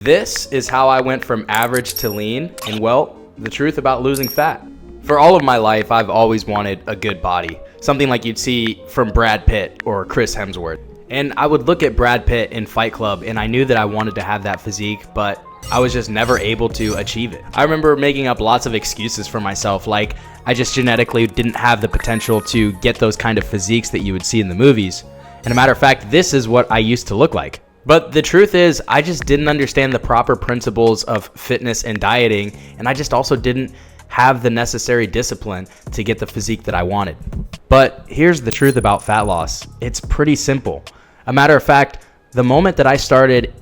This is how I went from average to lean, and well, the truth about losing fat. For all of my life, I've always wanted a good body, something like you'd see from Brad Pitt or Chris Hemsworth. And I would look at Brad Pitt in Fight Club, and I knew that I wanted to have that physique, but I was just never able to achieve it. I remember making up lots of excuses for myself, like I just genetically didn't have the potential to get those kind of physiques that you would see in the movies. And a matter of fact, this is what I used to look like. But the truth is, I just didn't understand the proper principles of fitness and dieting, and I just also didn't have the necessary discipline to get the physique that I wanted. But here's the truth about fat loss. It's pretty simple. A matter of fact, the moment that I started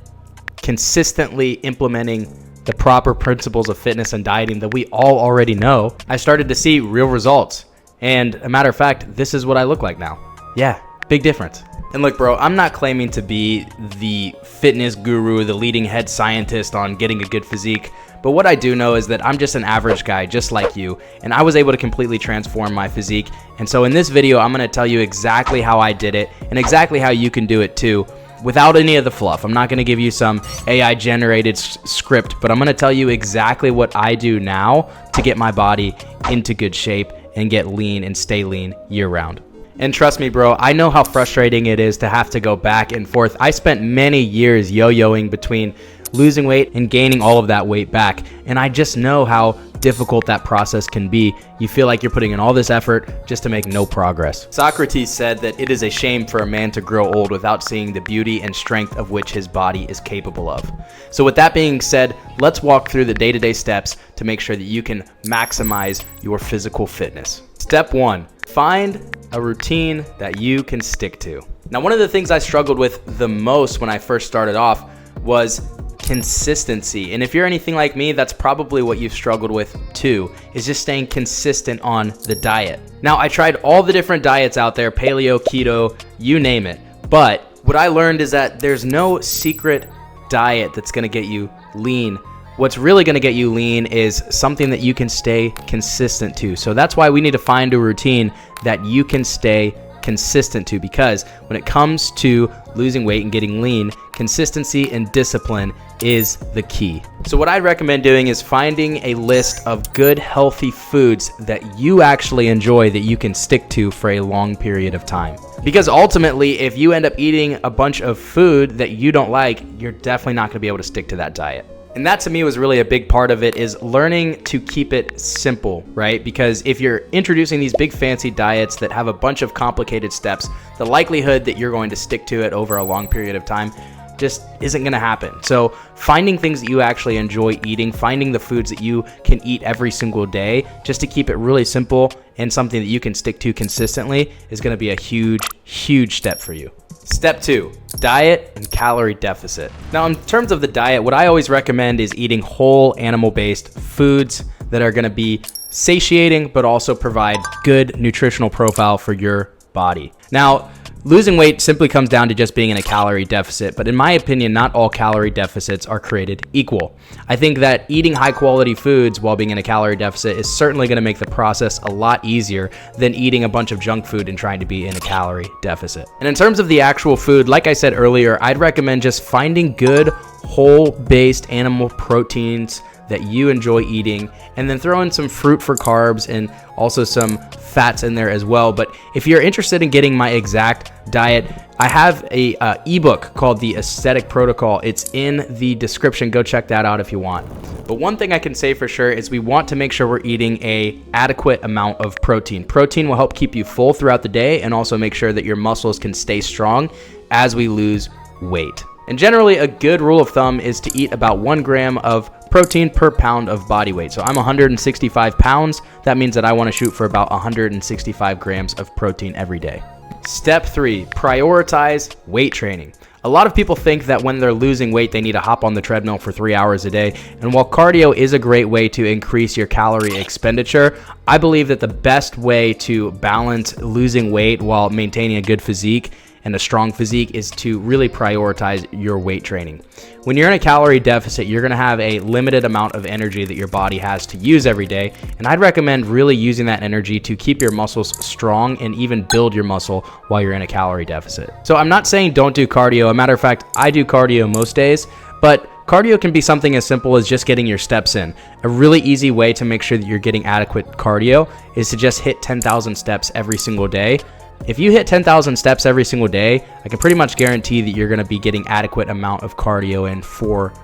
consistently implementing the proper principles of fitness and dieting that we all already know, I started to see real results. And a matter of fact, this is what I look like now. Yeah, big difference. And look, bro, I'm not claiming to be the fitness guru, the leading head scientist on getting a good physique, but what I do know is that I'm just an average guy just like you, and I was able to completely transform my physique. And so in this video, I'm going to tell you exactly how I did it and exactly how you can do it too, without any of the fluff. I'm not going to give you some AI generated script, but I'm going to tell you exactly what I do now to get my body into good shape and get lean and stay lean year round. And trust me, bro, I know how frustrating it is to have to go back and forth. I spent many years yo-yoing between losing weight and gaining all of that weight back. And I just know how difficult that process can be. You feel like you're putting in all this effort just to make no progress. Socrates said that it is a shame for a man to grow old without seeing the beauty and strength of which his body is capable of. So with that being said, let's walk through the day-to-day steps to make sure that you can maximize your physical fitness. Step 1, find a routine that you can stick to. Now, one of the things I struggled with the most when I first started off was consistency. And if you're anything like me, that's probably what you've struggled with too, is just staying consistent on the diet. Now, I tried all the different diets out there, paleo, keto, you name it. But what I learned is that there's no secret diet that's gonna get you lean. What's really going to get you lean is something that you can stay consistent to. So that's why we need to find a routine that you can stay consistent to, because when it comes to losing weight and getting lean, consistency and discipline is the key. So what I'd recommend doing is finding a list of good, healthy foods that you actually enjoy that you can stick to for a long period of time. Because ultimately, if you end up eating a bunch of food that you don't like, you're definitely not going to be able to stick to that diet. And that to me was really a big part of it, is learning to keep it simple, right? Because if you're introducing these big fancy diets that have a bunch of complicated steps, the likelihood that you're going to stick to it over a long period of time just isn't going to happen. So finding things that you actually enjoy eating, finding the foods that you can eat every single day, just to keep it really simple and something that you can stick to consistently, is going to be a huge, huge step for you. Step 2, diet and calorie deficit. Now, in terms of the diet, what I always recommend is eating whole animal-based foods that are gonna be satiating, but also provide good nutritional profile for your body. Now, losing weight simply comes down to just being in a calorie deficit, but in my opinion, not all calorie deficits are created equal. I think that eating high quality foods while being in a calorie deficit is certainly gonna make the process a lot easier than eating a bunch of junk food and trying to be in a calorie deficit. And in terms of the actual food, like I said earlier, I'd recommend just finding good whole-based animal proteins that you enjoy eating, and then throw in some fruit for carbs and also some fats in there as well. But if you're interested in getting my exact diet, I have a ebook called The Aesthetic Protocol. It's in the description. Go check that out if you want. But one thing I can say for sure is we want to make sure we're eating a adequate amount of protein. Protein will help keep you full throughout the day and also make sure that your muscles can stay strong as we lose weight. And generally, a good rule of thumb is to eat about 1 gram of protein per pound of body weight. So I'm 165 pounds. That means that I want to shoot for about 165 grams of protein every day. Step 3, prioritize weight training. A lot of people think that when they're losing weight, they need to hop on the treadmill for 3 hours a day. And while cardio is a great way to increase your calorie expenditure, I believe that the best way to balance losing weight while maintaining a good physique and a strong physique is to really prioritize your weight training. When you're in a calorie deficit, you're going to have a limited amount of energy that your body has to use every day, and I'd recommend really using that energy to keep your muscles strong and even build your muscle while you're in a calorie deficit. So I'm not saying don't do cardio. As a matter of fact, I do cardio most days, but Cardio can be something as simple as just getting your steps in. A really easy way to make sure that you're getting adequate cardio is to just hit 10,000 steps every single day. If you hit 10,000 steps every single day, I can pretty much guarantee that you're going to be getting adequate amount of cardio in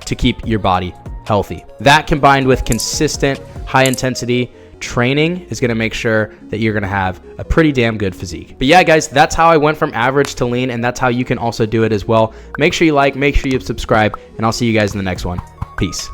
to keep your body healthy. That combined with consistent high intensity training is going to make sure that you're going to have a pretty damn good physique. But yeah, guys, that's how I went from average to lean, and that's how you can also do it as well. Make sure you like, make sure you subscribe, and I'll see you guys in the next one. Peace.